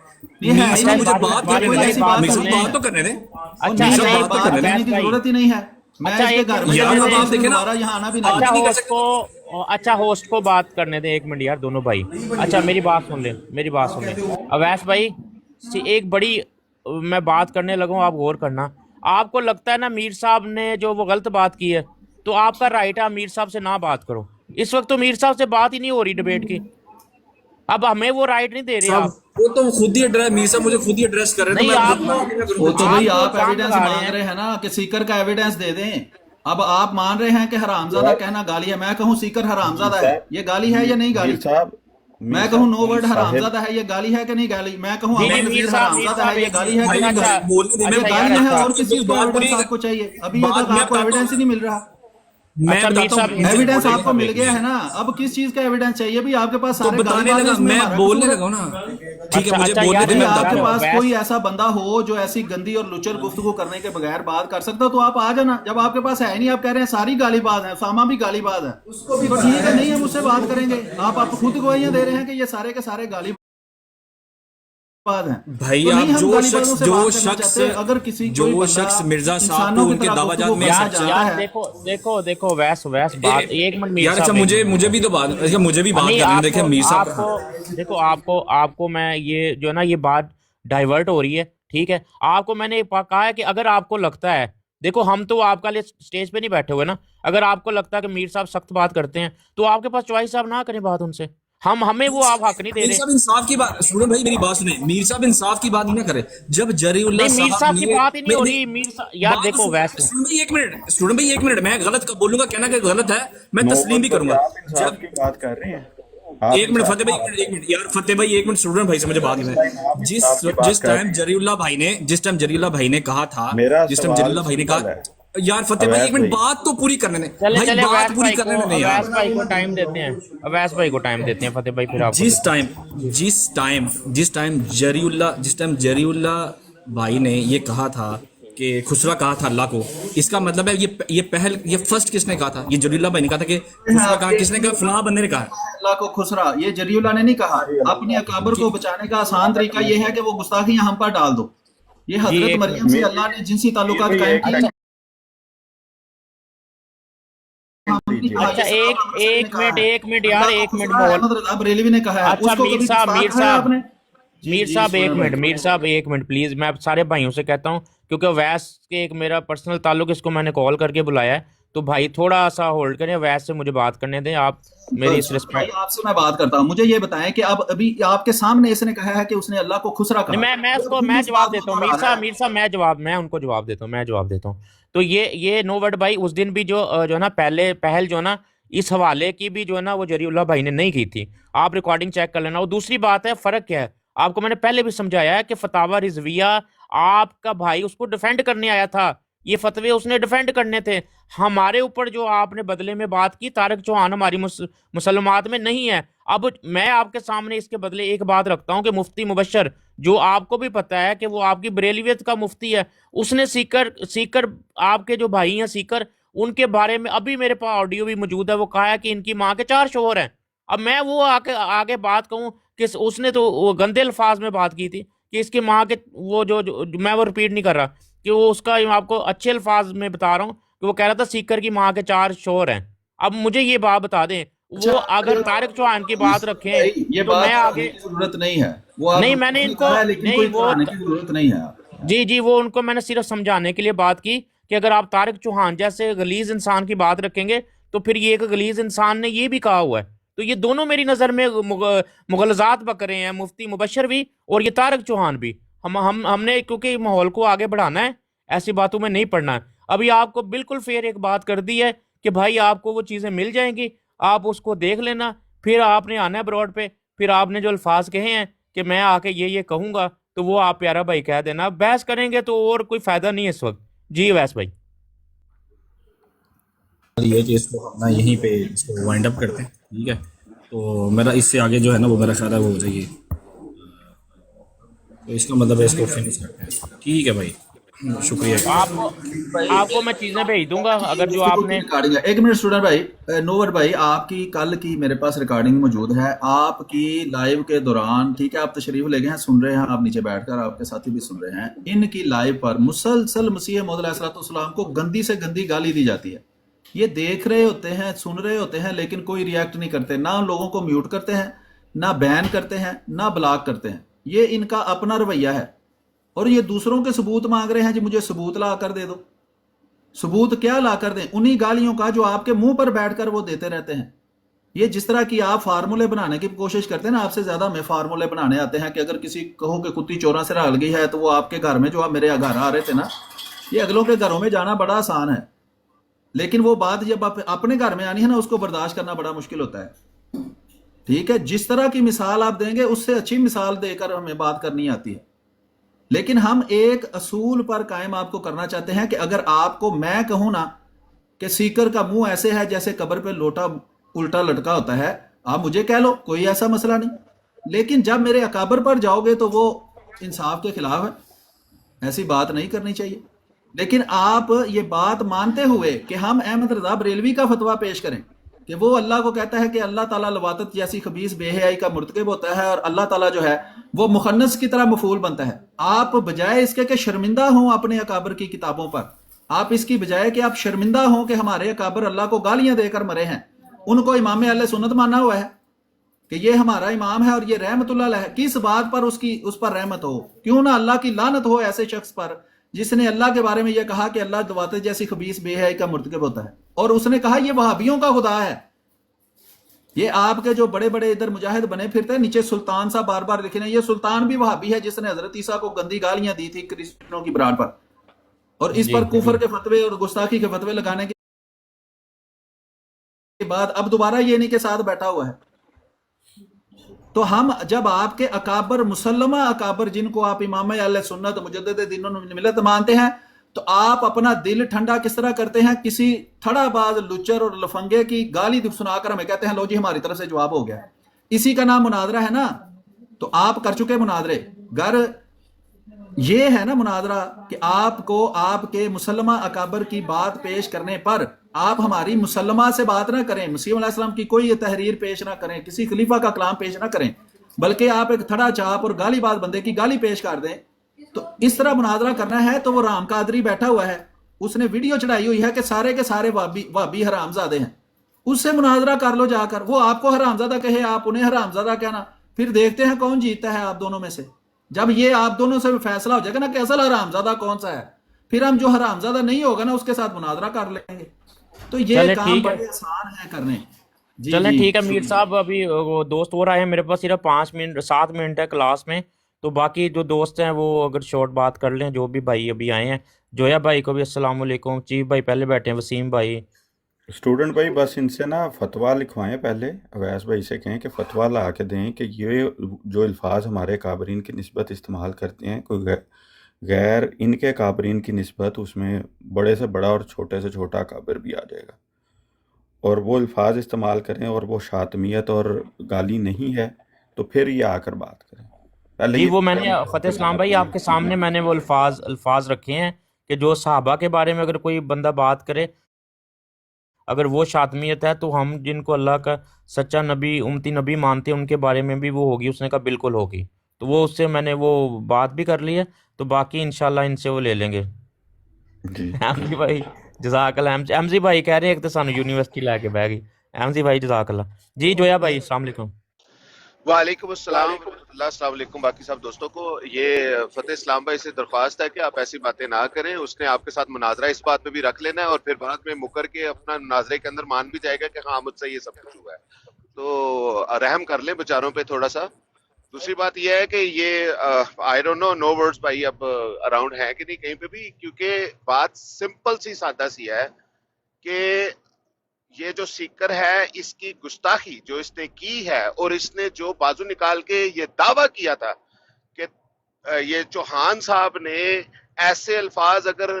یہ ہے ہی میرا نہیں. مجھے بات یہ کوئی ایسی بات نہیں ہے. تو کرنے دیں. اچھا میرا اچھا یہ ایک بات منٹ کرنے اویس کی بھائی. ضرورت ہی نہیں ہے. میں اچھا اس کے ایک گھر منٹ میں یار چلے اب جاؤں، آپ اس نے دیکھیں نا، دوبارہ یہاں آنا بھی آپ نہیں. اچھا نہیں کر ہوسٹ کو اچھا ہوسٹ کو بات کرنے دیں 1 منٹ یار دونوں بھائی. اچھا میری بات سن لیں، میری بات سن لیں. اویس بھائی ایک بڑی میں بات کرنے لگا ہوں، آپ غور کرنا. آپ کو لگتا ہے نا میر صاحب نے جو وہ غلط بات کی ہے تو آپ کا رائٹ ہے میر صاحب سے نہ بات کرو. اس وقت تو میر صاحب سے بات ہی نہیں ہو رہی ڈیبیٹ کی. اب ہمیں وہ رائٹ نہیں دے رہے صاحب، آپ. وہ تو خود ہی ایڈریس، میر صاحب مجھے خود ہی ایڈریس کر رہے ہیں تو نہیں میں آپ تو کیا کروں وہ پھر؟ تو آپ بھئی تو آپ الزام ایویڈنس لگا رہے مانگ ہیں. رہے ہیں نا کہ سیکر کا ایویڈنس دے دیں. اب آپ مان رہے ہیں کہ حرامزادہ کہنا گالی ہے. میں کہوں سیکر جی حرامزادہ ہے، صاحب، یہ گالی ہے یا نہیں میر گالی؟ صاحب، میں میر کہوں صاحب نو ان ورڈ صاحب حرامزادہ ہے، یہ گالی ہے کہ نہیں گالی؟ میں کہوں جی امر جی میر نذیر صاحب حرامزادہ ہے، یہ ایک گالی ہے کہ بھائی نہیں اچھا گالی؟ بولنے دیں، میں یہ اچھا یار گالی ہے، بتاتا اچھا اور ہوں کس چیز کا بات ایویڈنس پوری. آپ کو چاہیے؟ ابھی بات تک میں آپ کو بتاتا ایویڈنس ہی ہوں، نہیں مل رہا. میں اچھا میر بتاتا صاحب ہوں ایک مجھے منٹ ایویڈنس بولنے آپ کو کا. مل گیا ہے نا، اب کس چیز کا ایویڈنس چاہیے؟ بھی آپ کے پاس تو سارے گالی بتانے باز ہیں، لگا، اس میں میں ہمارا بولنے قصور ہے. لگا ہوں نا. ٹھیک ہے اچھا مجھے اچھا بولنے یار دیں، بھئی میں آپ کے بتاتا ہوں. پاس ویس کوئی ایسا بندہ ہو جو ایسی گندی اور لچر گفتگو کرنے کے بغیر بات کر سکتا تو آپ آ جانا. جب آپ کے پاس ہے نہیں، آپ کہہ رہے ہیں ساری گالی باز ہیں، اسامہ بھی گالی باز ہے، تو ٹھیک ہے، نہیں ہم اس سے بات کریں گے. آپ خود گواہیاں دے رہے ہیں کہ یہ سارے کے سارے گالی باز ہیں، بھائی تو آپ نہیں ہم گالی بازوں سے بات کرنا چاہتے. اگر جو کوئی بندہ شخص مرزا صاحب انسانوں کو کی ان کے طرح دعویٰ جات گفتگو میں کرنا یار سچا. چاہتا یار ہے. دیکھو ویس بات 1 منٹ میر یار اچھا، صاحب 1 مجھے منٹ مجھے رکو. بھی تو بات، اچھا مجھے بھی بات نہیں کرنے دیکھیں میر صاحب. دیکھو آپ کو میں یہ جو ہے نا یہ بات ڈائیورٹ ہو رہی ہے. ٹھیک ہے، آپ کو میں نے کہا ہے کہ اگر آپ کو لگتا ہے، دیکھو ہم تو آپ کا لیے سٹیج پہ نہیں بیٹھے ہوئے نا. اگر آپ کو لگتا ہے کہ میر صاحب سخت بات کرتے ہیں تو آپ کے پاس چوائس، آپ نہ کریں بات ان سے. ہمیں وہ آپ حق نہیں دے میر رہے. صاحب انصاف کی بات سنو بھائی، میری بات سنیں. میر صاحب انصاف کی بات ہی نہ کرے. جب جری اللہ نہیں میر صاحب صاحب کی نے بات ہی نہیں ہو رہی. میر صاحب یار بات دیکھو ویس سنو بھائی 1 منٹ، سنو بھائی 1 منٹ. میں غلط بولوں گا، کہنا کہ غلط ہے، میں تسلیم نوبت بھی پر کروں گا. آپ انصاف کی جب بات کر رہے ہیں، آپ 1 منٹ انصاف فتح کی بھائی، بات کر 1 رہے منٹ یار، فتح بھائی 1 منٹ، اسٹوڈنٹ بھائی سے مجھے بات ہیں، میں. اس ٹائم آپ انصاف کی بات جس کر ٹائم رہے ہیں. جری اللہ بھائی نے کہا تھا، میرا جس ٹائم جری سوال اللہ بھائی نے سمپل کہا، ہے یار فتح بھائی 1 اویس منٹ بھائی، بات تو پوری کرنے دیں بھائی، چلے بات پوری کرنے دیں یار. اویس بھائی کو ٹائم دیتے ہیں. اویس بھائی کو ٹائم دیتے ہیں. فتح بھائی پھر آپ کو جس دیتے ہیں. ٹائم جری اللہ بھائی نے یہ کہا تھا کہ خسرا کہا تھا اللہ کو، اس کا مطلب ہے یہ فرسٹ کس نے کہا تھا؟ یہ جری اللہ بھائی نے کہا تھا کہ خسرا کہا، کس نے کہا؟ فلاں بندے نے کہا. اللہ کو خسرا، یہ جری اللہ نے نہیں کہا. اپنی اکابر کو بچانے کا آسان طریقہ یہ ہے کہ وہ گستاخیاں ہم پر ڈال دو. یہ جی حضرت ایک مریم منٹ. سے اللہ نے جنسی تعلقات بھائی قائم ایک کیے. سیکنڈ دیجیے. اچھا ایک منٹ یار، 1 منٹ بول. اب ریلوی نے کہا ہے، اچھا اس کو کبھی گستاخ کہا ہے آپ نے؟ جی میر جی صاحب سنیں بھائی. میر صاحب 1 منٹ پلیز. میں سارے بھائیوں سے کہتا ہوں کیونکہ ویس کے ایک میرا پرسنل تعلق، اس کو میں نے کال کر کے بلایا ہے، تو بھائی تھوڑا سا ہولڈ کریں، ویس سے مجھے بات کرنے دیں. آپ میری اس بھائی رسپیکٹ. آپ سے میں بات کرتا ہوں، مجھے یہ بتائیں کہ اب ابھی آپ کے سامنے اس نے کہا ہے کہ اس نے اللہ کو خسرا نہیں کہا. میں اس کو پھر میں اس جواب بات کو دیتا ہوں. دوہرا رہا ہے. میر صاحب میں ان کو جواب دیتا ہوں. تو یہ نو ورڈ بھائی اس دن بھی جو ہے نا پہل جو ہے نا اس حوالے کی بھی جو ہے نا وہ جری اللہ بھائی نے نہیں کی تھی. آپ ریکارڈنگ چیک کر لینا. اور دوسری بات ہے، فرق کیا ہے آپ کو میں نے پہلے بھی سمجھایا ہے کہ فتاوی رضویہ آپ کا بھائی اس کو ڈیفینڈ کرنے آیا تھا. یہ فتوے اس نے ڈیفینڈ کرنے تھے. ہمارے اوپر جو آپ نے بدلے میں بات کی، طارق چوہان ہماری مسلمات میں نہیں ہے. اب میں آپ کے سامنے اس کے بدلے ایک بات رکھتا ہوں کہ مفتی مبشر، جو آپ کو بھی پتا ہے کہ وہ آپ کی بریلویت کا مفتی ہے، اس نے سیکر آپ کے جو بھائی ہیں سیکر، ان کے بارے میں ابھی میرے پاس آڈیو بھی موجود ہے. وہ کہا ہے کہ ان کی ماں کے 4 شوہر ہیں. اب میں وہ آگے بات کہوں کہ اس نے تو وہ گندے الفاظ میں بات کی تھی کہ اس کی ماں کے وہ جو میں وہ ریپیٹ نہیں کر رہا کہ وہ اس کا آپ کو اچھے الفاظ میں بتا رہا ہوں کہ وہ کہہ رہا تھا سیکر کی ماں کے 4 شوہر ہیں. اب مجھے یہ بات بتا دیں، وہ اگر طارق چوہان کی بات رکھیں بھائی یہ تو بات میں کرنے آگے کی ضرورت نہیں ہے، وہ آپ نہیں میں نے ان کو کہا ہے لیکن نہیں کوئی وہ کرانے کی ضرورت نہیں ہے۔ جی وہ ان کو میں نے صرف سمجھانے کے لیے بات کی کہ اگر آپ طارق چوہان جیسے غلیظ انسان کی بات رکھیں گے تو پھر یہ ایک غلیظ انسان نے یہ بھی کہا ہوا ہے، تو یہ دونوں میری نظر میں مغلظات بکرے ہیں، مفتی مبشر بھی اور یہ طارق چوہان بھی۔ ہم نے کیونکہ ماحول کو آگے بڑھانا ہے، ایسی باتوں میں نہیں پڑنا ہے۔ ابھی آپ کو بالکل فیئر ایک بات کر دی ہے کہ بھائی آپ کو وہ چیزیں مل جائیں گی، آپ اس کو دیکھ لینا، پھر آپ نے آنا ہے بروڈ پہ، پھر آپ نے جو الفاظ کہے ہیں کہ میں آ کے یہ کہوں گا تو وہ آپ پیارا بھائی کہہ دینا، بحث کریں گے تو اور کوئی فائدہ نہیں ہے اس وقت۔ جی ویس بھائی یہ کہ اس کو اپنا یہیں پہ اس کو وائنڈ اپ کرتے ہیں، ٹھیک ہے؟ تو میرا اس سے آگے جو ہے نا وہ میرا خیال ہے وہ ہو جائے گی، تو اس کا مطلب ہے اس کو فنش کرتے ہیں، ٹھیک ہے بھائی، شکریہ۔ آپ کو میں چیزیں بھیج دوں گا اگر جو آپ نے ریکارڈنگ ہے، ایک منٹ اسٹوڈنٹ بھائی، نور بھائی آپ کی کل کی میرے پاس ریکارڈنگ موجود ہے آپ کی لائیو کے دوران، ٹھیک ہے، آپ تشریف لے گئے ہیں، سن رہے ہیں، آپ نیچے بیٹھ کر آپ کے ساتھی بھی سن رہے ہیں، ان کی لائیو پر مسلسل مسیح موعود علیہ الصلوۃ والسلام کو گندی سے گندی گالی دی جاتی ہے، یہ دیکھ رہے ہوتے ہیں، سن رہے ہوتے ہیں، لیکن کوئی ریئیکٹ نہیں کرتے، نہ ان لوگوں کو میوٹ کرتے ہیں، نہ بین کرتے ہیں، نہ بلاک کرتے ہیں، یہ ان کا اپنا رویہ ہے، اور یہ دوسروں کے ثبوت مانگ رہے ہیں جی مجھے ثبوت لا کر دے دو۔ ثبوت کیا لا کر دیں؟ انہی گالیوں کا جو آپ کے منہ پر بیٹھ کر وہ دیتے رہتے ہیں۔ یہ جس طرح کی آپ فارمولے بنانے کی کوشش کرتے ہیں نا، آپ سے زیادہ ہمیں فارمولے بنانے آتے ہیں کہ اگر کسی کہو کہ کتی چوراں سے رل گئی ہے تو وہ آپ کے گھر میں جو آپ میرے گھر آ رہے تھے نا، یہ اگلوں کے گھروں میں جانا بڑا آسان ہے، لیکن وہ بات جب آپ اپنے گھر میں آنی ہے نا اس کو برداشت کرنا بڑا مشکل ہوتا ہے، ٹھیک ہے؟ جس طرح کی مثال آپ دیں گے اس سے اچھی مثال دے کر ہمیں بات کرنی آتی ہے، لیکن ہم ایک اصول پر قائم آپ کو کرنا چاہتے ہیں کہ اگر آپ کو میں کہوں نا کہ سیکر کا منہ ایسے ہے جیسے قبر پہ لوٹا الٹا لٹکا ہوتا ہے، آپ مجھے کہہ لو، کوئی ایسا مسئلہ نہیں، لیکن جب میرے اکابر پر جاؤ گے تو وہ انصاف کے خلاف ہے، ایسی بات نہیں کرنی چاہیے۔ لیکن آپ یہ بات مانتے ہوئے کہ ہم احمد رضا بریلوی کا فتویٰ پیش کریں کہ وہ اللہ کو کہتا ہے کہ اللہ تعالیٰ لواطت جیسی خبیث بے حیائی کا مرتکب ہوتا ہے اور اللہ تعالیٰ جو ہے وہ مخنث کی طرح مفعول بنتا ہے، آپ بجائے اس کے کہ شرمندہ ہوں اپنے اکابر کی کتابوں پر، آپ اس کی بجائے کہ آپ شرمندہ ہوں کہ ہمارے اکابر اللہ کو گالیاں دے کر مرے ہیں، ان کو امام اہل سنت مانا ہوا ہے کہ یہ ہمارا امام ہے اور یہ رحمت اللہ علیہ ہے، کس بات پر اس پر رحمت ہو؟ کیوں نہ اللہ کی لعنت ہو ایسے شخص پر جس نے اللہ کے بارے میں یہ کہا کہ اللہ لواطت جیسی خبیث بے حیائی کا مرتکب ہوتا ہے، اور اس نے کہا یہ وہابیوں کا خدا ہے۔ یہ آپ کے جو بڑے بڑے ادھر مجاہد بنے پھرتے ہیں، نیچے سلطان صاحب بار بار لکھے ہیں، یہ سلطان بھی وہابی ہے جس نے حضرت عیسیٰ کو گندی گالیاں دی تھی کرسچنوں کی براد پر، اور اس پر کفر کے فتوے اور گستاخی کے فتوے لگانے کے بعد اب دوبارہ یہ نہیں کے ساتھ بیٹھا ہوا ہے۔ تو ہم جب آپ کے اکابر مسلمہ اکابر جن کو آپ امام اہل سنت مجدد دین و ملت مانتے ہیں، تو آپ اپنا دل ٹھنڈا کس طرح کرتے ہیں؟ کسی تھڑا باز لچر اور لفنگے کی گالی سنا کر ہمیں کہتے ہیں لو جی ہماری طرف سے جواب ہو گیا، اسی کا نام مناظرہ ہے نا؟ تو آپ کر چکے مناظرے، گر یہ ہے نا مناظرہ کہ آپ کو آپ کے مسلمہ اکابر کی بات پیش کرنے پر آپ ہماری مسلمہ سے بات نہ کریں، مسیح علیہ السلام کی کوئی تحریر پیش نہ کریں، کسی خلیفہ کا کلام پیش نہ کریں، بلکہ آپ ایک تھڑا چاپ اور گالی باز بندے کی گالی پیش کر دیں، تو اس طرح مناظرہ کرنا ہے تو وہ رام قادری بیٹھا ہوا ہے، اس نے ویڈیو چڑھائی ہوئی ہے کہ سارے کے سارے وہابی حرام زادے ہیں، اس سے مناظرہ کر لو جا کر، وہ آپ کو حرام زادہ کہے، آپ انہیں حرام زادہ کہنا، پھر دیکھتے ہیں کون جیتتا ہے آپ دونوں میں سے۔ جب یہ آپ دونوں سے فیصلہ ہو جائے گا نا کہ اصل حرام زادہ کون سا ہے، پھر ہم جو حرام زادہ نہیں ہوگا نا اس کے ساتھ مناظرہ کر لیں گے، تو یہ کام بڑے آسان ہے کرنے۔ چلیں ٹھیک ہے میر صاحب، ابھی وہ دوست اور آئے ہیں، میرے پاس صرف 7 منٹ ہے کلاس میں، تو باقی جو دوست ہیں وہ اگر شارٹ بات کر لیں، جو بھی بھائی ابھی آئے ہیں، جویا بھائی کو بھی السلام علیکم، چیف بھائی پہلے بیٹھے ہیں، وسیم بھائی، اسٹوڈنٹ بھائی بس ان سے نا فتویٰ لکھوائیں، پہلے اویس بھائی سے کہیں کہ فتویٰ لا کے دیں کہ یہ جو الفاظ ہمارے کابرین کی نسبت استعمال کرتے ہیں، کوئی غیر ان کے کابرین کی نسبت اس میں بڑے سے بڑا اور چھوٹے سے چھوٹا کابر بھی آ جائے گا، اور وہ الفاظ استعمال کریں اور وہ شاطمیت اور گالی نہیں ہے تو پھر یہ آ کر بات کریں۔ پہلے جی یہ وہ میں نے فتح اسلام بھائی آپ کے سامنے میں نے وہ الفاظ رکھے ہیں کہ جو صحابہ کے بارے میں اگر کوئی بندہ بات کرے، اگر وہ شاطمیت ہے تو ہم جن کو اللہ کا سچا نبی امتی نبی مانتے ہیں ان کے بارے میں بھی وہ ہوگی، اس نے کہا بالکل ہوگی، تو وہ اس سے میں نے وہ بات بھی کر لی ہے، تو باقی انشاءاللہ ان سے وہ لے لیں گے۔ جی احمدی بھائی جزاک اللہ، احمدی بھائی کہہ رہے ہیں ایک تو سانو یونیورسٹی لے کے بہ گئی، احمدی بھائی جزاک اللہ. جی جویا بھائی السلام علیکم. وعلیکم السلام ورحمۃ اللہ. السلام علیکم باقی سب دوستوں کو. یہ فتح اسلام بھائی سے درخواست ہے کہ آپ ایسی باتیں نہ کریں. اس نے آپ کے ساتھ مناظرہ اس بات پہ بھی رکھ لینا ہے اور پھر بعد میں مکر کے اپنا مناظرے کے اندر مان بھی جائے گا کہ ہاں مجھ سے یہ سب کچھ ہوا ہے. تو رحم کر لیں بیچاروں پہ تھوڑا سا. دوسری بات یہ ہے کہ یہ I don't know know words بھائی اب اراؤنڈ ہے کہ نہیں کہیں پہ بھی, کیونکہ بات سمپل سی سادہ سی ہے کہ یہ جو سیکر ہے اس کی گستاخی جو اس نے کی ہے, اور اس نے جو بازو نکال کے یہ دعویٰ کیا تھا کہ یہ چوہان صاحب نے ایسے الفاظ اگر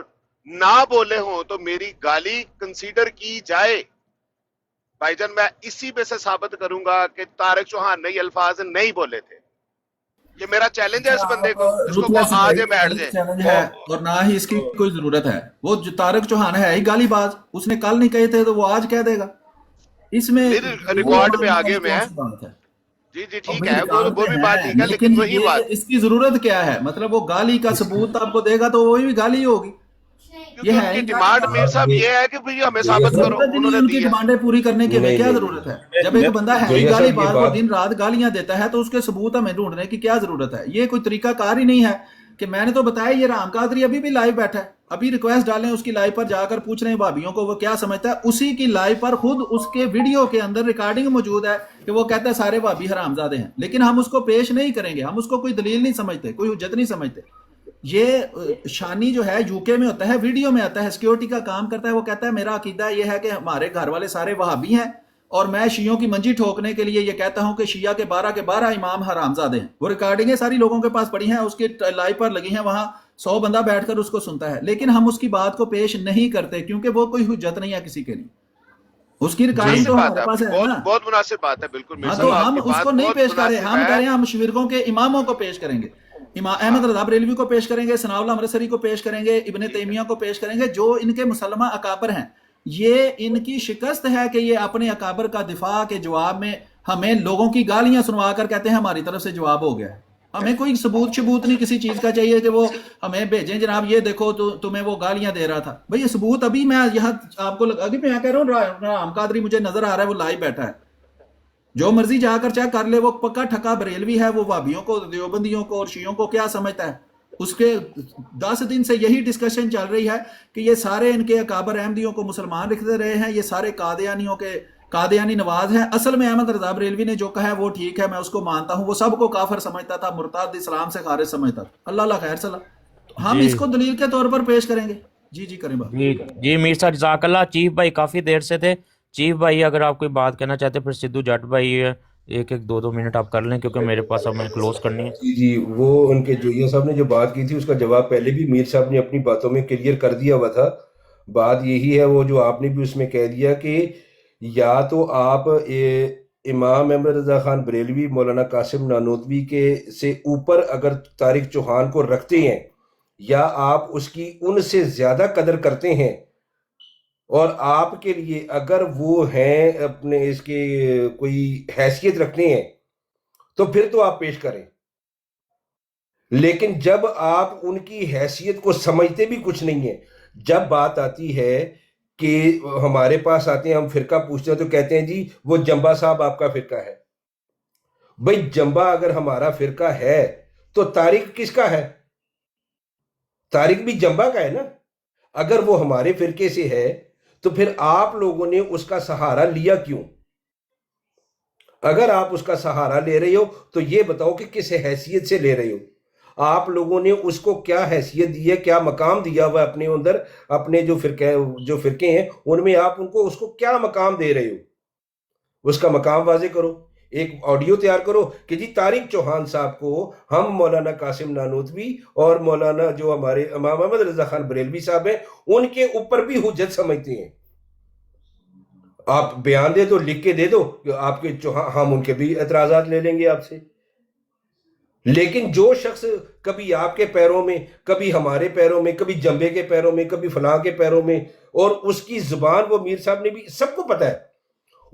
نہ بولے ہوں تو میری گالی کنسیڈر کی جائے. بھائی جان میں اسی پہ سے ثابت کروں گا کہ طارق چوہان نے یہ الفاظ نہیں بولے تھے. یہ میرا چیلنج ہے اس بندے کو, اس کو رuthless آ بھائی جائے بیٹھ جائے. چیلنج ہے اور نہ ہی اس کی کوئی ضرورت ہے. وہ جو طارق چوہان ہے ہی گالی باز, اس نے کل نہیں کہے تھے تو وہ آج کہہ دے گا. اس میں ریکارڈ پہ آگے میں جی جی ٹھیک ہے وہ بھی بات ٹھیک ہے, لیکن وہی بات اس کی ضرورت کیا ہے؟ مطلب وہ گالی کا ثبوت آپ کو دے گا تو وہی بھی گالی ہوگی. کیونکہ ان کی ڈیمانڈ میر صاحب یہ ہے کہ بھئی ہمیں ثابت کرو. انہوں نے ان کی دی ہے ڈیمانڈیں پوری کرنے کی ہمیں کیا ضرورت ہے؟ جب ایک بندہ ہے ہی گالی باز کو دن رات گالیاں دیتا ہے تو اس کے ثبوت ہمیں ڈھونڈنے کی کیا ضرورت ہے؟ یہ کوئی طریقہ کار ہی نہیں ہے کہ میں نے تو بتایا یہ رام قادری ابھی بھی لائیو بیٹھا ہے. ابھی ریکویسٹ ڈالیں اس کی لائیو پر جا کر پوچھ رہے ہیں بھابیوں کو وہ کیا سمجھتا ہے. اسی کی لائیو پر خود اس کے ویڈیو کے اندر ریکارڈنگ موجود ہے کہ وہ کہتا ہے سارے بھابی حرامزادے ہیں, لیکن ہم اس کو پیش نہیں کریں گے. ہم اس کو کوئی دلیل نہیں سمجھتے, کوئی حجت نہیں سمجھتے. یہ شانی جو ہے یو کے میں ہوتا ہے, ویڈیو میں آتا ہے, سیکیورٹی کا کام کرتا ہے. وہ کہتا ہے میرا عقیدہ یہ ہے کہ ہمارے گھر والے سارے وہابی ہیں اور میں شیعوں کی منجی ٹھوکنے کے لیے یہ کہتا ہوں کہ شیعہ کے 12 امام حرامزادے ہیں. وہ ریکارڈنگیں ساری لوگوں کے پاس پڑی ہیں, اس کے لائیو پر لگی ہیں, وہاں 100 بندہ بیٹھ کر اس کو سنتا ہے. لیکن ہم اس کی بات کو پیش نہیں کرتے کیونکہ وہ کوئی حجت نہیں ہے کسی کے لیے. اس کی ریکارڈنگ تو ہمارے پاس ہے نا. بہت مناسب بات ہے بالکل. ہاں تو ہم اس کو نہیں پیش کریں, ہم کہہ رہے ہیں ہم شویرگوں کے اماموں کو پیش کریں گے. امام احمد رضا بریلوی کو پیش کریں گے, ثناء اللہ امرتسری کو پیش کریں گے, ابن تیمیہ کو پیش کریں گے, جو ان کے مسلمہ اکابر ہیں. یہ ان کی شکست ہے کہ یہ اپنے اکابر کا دفاع کے جواب میں ہمیں لوگوں کی گالیاں سنوا کر کہتے ہیں ہماری طرف سے جواب ہو گیا ہے. ہمیں کوئی ثبوت نہیں کسی چیز کا چاہیے کہ وہ ہمیں بھیجیں جناب یہ دیکھو تو تمہیں وہ گالیاں دے رہا تھا. بھئی یہ ثبوت ابھی میں یہاں آپ کو ابھی میں کہہ رہا ہوں رام قادری مجھے نظر آ رہا ہے وہ لائیو بیٹھا ہے, جو مرضی جا کر چیک کر لے. وہ پکا ٹھکا بریلوی ہے, وہ وہابیوں کو دیوبندیوں کو اور شیعوں کو کیا سمجھتا ہے. اس کے 10 دن سے یہی ڈسکشن چل رہی ہے کہ یہ سارے ان کے اکابر احمدیوں کو مسلمان رکھتے رہے ہیں, یہ سارے قادیانیوں کے قادیانی نواز ہیں. اصل میں احمد رضا بریلوی نے جو کہا ہے وہ ٹھیک ہے, میں اس کو مانتا ہوں. وہ سب کو کافر سمجھتا تھا, مرتد, اسلام سے خارج سمجھتا تھا. اللہ خیر صلاح. ہم اس کو دلیل کے طور پر پیش کریں گے. جی کریں بات. جی میر صاحب جزاک اللہ. چیف بھائی کافی دیر سے تھے. چیف بھائی اگر آپ کوئی بات کہنا چاہتے پھر سدھو جٹ بھائی 1-2 منٹ آپ کر لیں کیونکہ میرے پاس اب میں کلوز کرنی ہے. جی وہ ان کے جویا صاحب نے جو بات کی تھی اس کا جواب پہلے بھی میر صاحب نے اپنی باتوں میں کلیئر کر دیا ہوا تھا. بات یہی ہے وہ جو آپ نے بھی اس میں کہہ دیا کہ یا تو آپ امام احمد رضا خان بریلوی مولانا قاسم نانوتوی کے سے اوپر اگر طارق چوہان کو رکھتے ہیں یا آپ اس کی ان سے زیادہ قدر کرتے ہیں, اور آپ کے لیے اگر وہ ہیں اپنے اس کے کوئی حیثیت رکھتے ہیں تو پھر تو آپ پیش کریں. لیکن جب آپ ان کی حیثیت کو سمجھتے بھی کچھ نہیں ہیں, جب بات آتی ہے کہ ہمارے پاس آتے ہیں ہم فرقہ پوچھتے ہیں تو کہتے ہیں جی وہ جمبا صاحب آپ کا فرقہ ہے. بھئی جمبا اگر ہمارا فرقہ ہے تو طارق کس کا ہے؟ طارق بھی جمبا کا ہے نا. اگر وہ ہمارے فرقے سے ہے تو پھر آپ لوگوں نے اس کا سہارا لیا کیوں؟ اگر آپ اس کا سہارا لے رہے ہو تو یہ بتاؤ کہ کس حیثیت سے لے رہے ہو. آپ لوگوں نے اس کو کیا حیثیت دی ہے, کیا مقام دیا ہوا اپنے اندر, اپنے جو فرقے ہیں ان میں آپ ان کو اس کو کیا مقام دے رہے ہو؟ اس کا مقام واضح کرو. ایک آڈیو تیار کرو کہ جی طارق چوہان صاحب کو ہم مولانا قاسم نانوتوی اور مولانا جو ہمارے امام احمد رضا خان بریلوی صاحب ہیں ان کے اوپر بھی حجت سمجھتے ہیں. آپ بیان دے دو, لکھ کے دے دو آپ کے ہم ان کے بھی اعتراضات لے لیں گے آپ سے. لیکن جو شخص کبھی آپ کے پیروں میں, کبھی ہمارے پیروں میں, کبھی جمبے کے پیروں میں, کبھی فلاں کے پیروں میں, اور اس کی زبان وہ میر صاحب نے بھی سب کو پتہ ہے,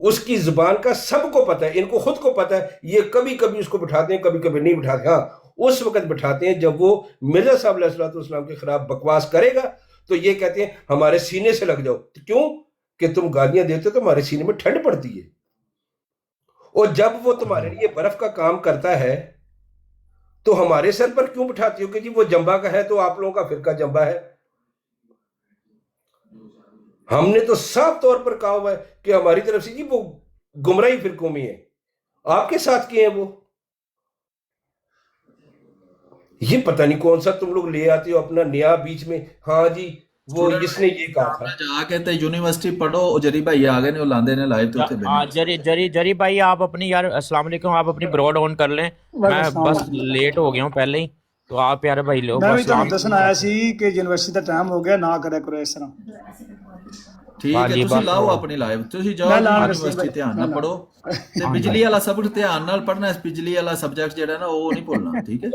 اس کی زبان کا سب کو پتہ ہے, ان کو خود کو پتہ ہے. یہ کبھی کبھی اس کو بٹھاتے ہیں, کبھی کبھی نہیں بٹھاتے. ہاں اس وقت بٹھاتے ہیں جب وہ مرزا صاحب علیہ السلام کے خلاف بکواس کرے گا تو یہ کہتے ہیں ہمارے سینے سے لگ جاؤ. کیوں کہ تم گالیاں دیتے ہو تو ہمارے سینے میں ٹھنڈ پڑتی ہے، اور جب وہ تمہارے لیے برف کا کام کرتا ہے تو ہمارے سر پر کیوں بٹھاتے ہو کہ جی وہ جنبا کا ہے تو آپ لوگوں کا فرقہ جنبا ہے؟ ہم نے تو صاف طور پر کہا ہوا ہے کہ ہماری طرف سے جی وہ گمراہی فرقوں میں ہے، آپ کے ساتھ کیے ہیں وہ؟ یہ پتہ نہیں کون سا تم لوگ لے آتے ہو اپنا نیا بیچ میں، ہاں جی وہ اس نے یہ کہا تھا۔ جا کے تے یونیورسٹی پڑھو، جری بھائی آ گئے نے لاندے نے لائیو تے جری بھائی آپ اپنی یار السلام علیکم، آپ اپنی براڈ آن کر لیں، میں بس لیٹ ہو گیا ہوں پہلے ہی، تو آپ پیارے بھائی لو میں بھی بس تمہیں دسن آیا سی کہ یونیورسٹی دا ٹائم ہو گیا، نہ کرے کرو اس طرح۔ ٹھیک ہے تسی لاؤ اپنی لائیو، تسی جاؤ میں لانا یونیورسٹی بھائی، دھیان میں نال لانا۔ پڑھو تے بجلی والا سبق دھیان نال پڑھنا ہے، بجلی والا سبجیکٹ جڑا نا وہ نہیں بھولنا، ٹھیک ہے؟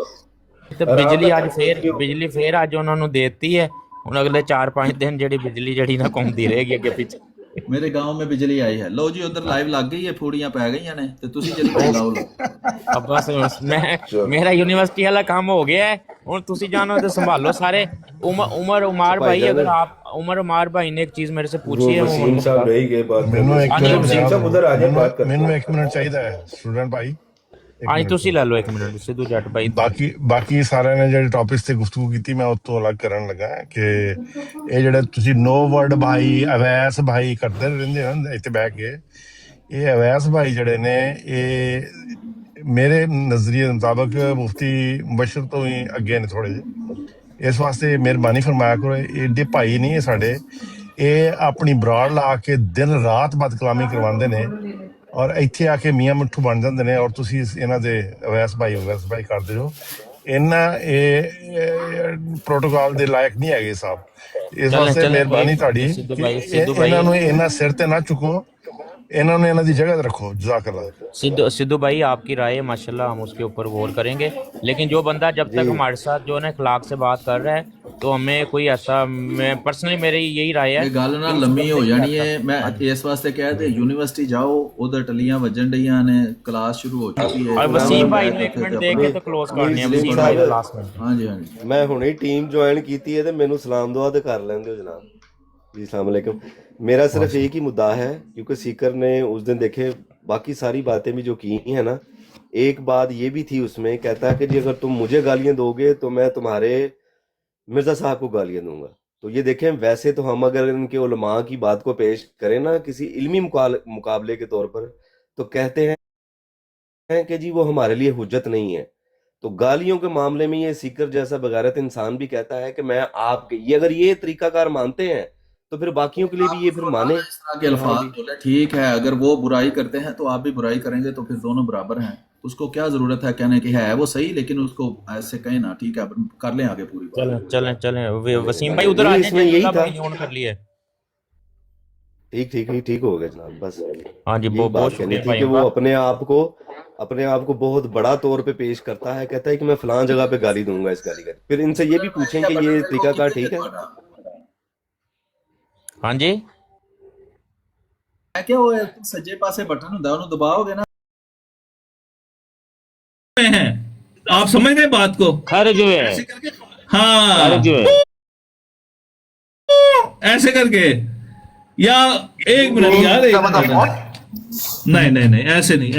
تے بجلی پھر اج انہوں نے دیتی ہے، ہن اگلے 4-5 دن جڑی بجلی جڑی نا گھومدی رہے گی اگے پیچھے۔ میرے گاؤں میں بجلی آئی ہے، لو جی ادھر لائیو لگ گئی ہے، پھوڑیاں پی گئی نے تے تسی جلدی بھائی لاؤ لو۔ اب بس میرا یونیورسٹی والا کام ہو گیا ہے، ہن تسی جانو تے سنبھالو سارے۔ عمر بھائی اگر آپ عمر بھائی نے ایک چیز میرے سے پوچھی ہے، وہ وسیم صاحب رہ گئے بات مینوں ایک منٹ وسیم صاحب ادھر آ جائیں بات کرتے مینوں ہیں۔ ایک منٹ چاہیے اسٹوڈنٹ بھائی، ایک ہاں جی منٹ تسی لے لو ایک منٹ، سدھو جٹ بھائی۔ باقی سارے نے جڑے ٹاپکس تے گفتگو کیتی میں اتوں الگ کرن لگا کہ یہ جڑے تسی نو ورڈ بھائی اویس بھائی کرتے رہندے ہو اتنے بہ کے، یہ اویس بھائی جڑے نے یہ میرے نظریے مطابق مفتی مبشر تو ہی اگے نے تھوڑے جے، اس واسطے مہربانی فرمایا کرو، ایڈے بھائی نہیں ہے ساڈے، یہ اپنی براڑ لا کے دن رات بد کلامی کرواندے نے اور ایتھے آ کے میاں مٹھو بن جاندے نے، اور تسی انہاں دے اویس بھائی کردے ہو، انہاں پروٹوکول دے لائق نہیں ہے صاحب، اس واسطے مہربانی تہاڈی کہ انہاں نو انہاں سر تے نہ چکو، انہوں نے انہاں دی جگہ تے رکھو، جزاک اللہ۔ سدھو بھائی آپ کی رائے ماشاءاللہ ہم اس کے اوپر غور کریں گے، لیکن جو بندہ جب تک ہمارے ساتھ جو ہے نا اخلاق سے بات کر رہا ہے تو ہمیں کوئی ایسا، میں پرسنلی میری یہی رائے ہے یہ گل نہ کہ اس لمبی بندے ہو کی جانی ہے، ایسا۔ میں ہاں جی، اس واسطے کہہ دے یونیورسٹی جاؤ، ادھر ٹلیاں وجن ڈیاں نے، کلاس شروع ہو چکی ہے، اور آرام وسیم نال بھائی بیٹھ نے ایک کے منٹ تے دے اپنا۔ کے تو کلوز کرنے ہیں، وسیم وسیم صاحب بھائی لاسٹ منٹ۔ ہاں جی ہاں جی میں ہنے ٹیم جوائن کیتی ہے تے مینوں سلام دعا تے کر لیندے ہو جناب جی، السلام علیکم۔ میرا صرف ایک ہی مدعا ہے، کیونکہ سیکر نے اس دن دیکھے باقی ساری باتیں بھی جو کی ہیں نا، ایک بات یہ بھی تھی اس میں، کہتا ہے کہ جی اگر تم مجھے گالیاں دو گے تو میں تمہارے مرزا صاحب کو گالیاں دوں گا۔ تو یہ دیکھیں ویسے تو ہم اگر ان کے علماء کی بات کو پیش کریں نا کسی علمی مقابلے کے طور پر، تو کہتے ہیں کہ جی وہ ہمارے لیے حجت نہیں ہے۔ تو گالیوں کے معاملے میں یہ سیکر جیسا بغیرت انسان بھی کہتا ہے کہ میں آپ کے یہ اگر یہ طریقہ کار مانتے ہیں تو پھر باقیوں کے لیے بھی یہ پھر مانے اس طرح کے کہ ہاں الفاظ جی بولے، ٹھیک ہے، اگر وہ برائی کرتے ہیں تو آپ بھی برائی کریں گے تو پھر دونوں برابر ہیں، اس کو کیا ضرورت ہے کہنے کی ہے وہ صحیح، لیکن اس کو ایسے کہیں نا، ٹھیک ہے کر لیں آگے پوری بات۔ چلیں وسیم بھائی ادھر آ نہیں، جائیں، اس میں جج یہی اللہ تھا، بھائی نے آن کر لیے۔ ٹھیک ہو گیا جناب، بس ہاں جی یہی بہت بات کہنی شکریہ تھی بھائی کہ وہ اپنے آپ کو بہت بڑا طور پہ پیش کرتا ہے، کہتا ہے کہ میں فلاں جگہ پہ گالی دوں گا اس گالی کا۔ پھر ان سے یہ بھی پوچھیں کہ یہ طریقہ کار ٹھیک ہے؟ ہاں جی ہے کہ وہ سجے پاسے بٹن ہوندا انہوں دباؤ گے نا، ہیں آپ سمجھ رہے بات کو؟ خرج ہوئے ہاں خرج ہوئے ایسے کر کے، یا ایک منٹ یار، ایک منٹ، نہیں ایسے نہیں،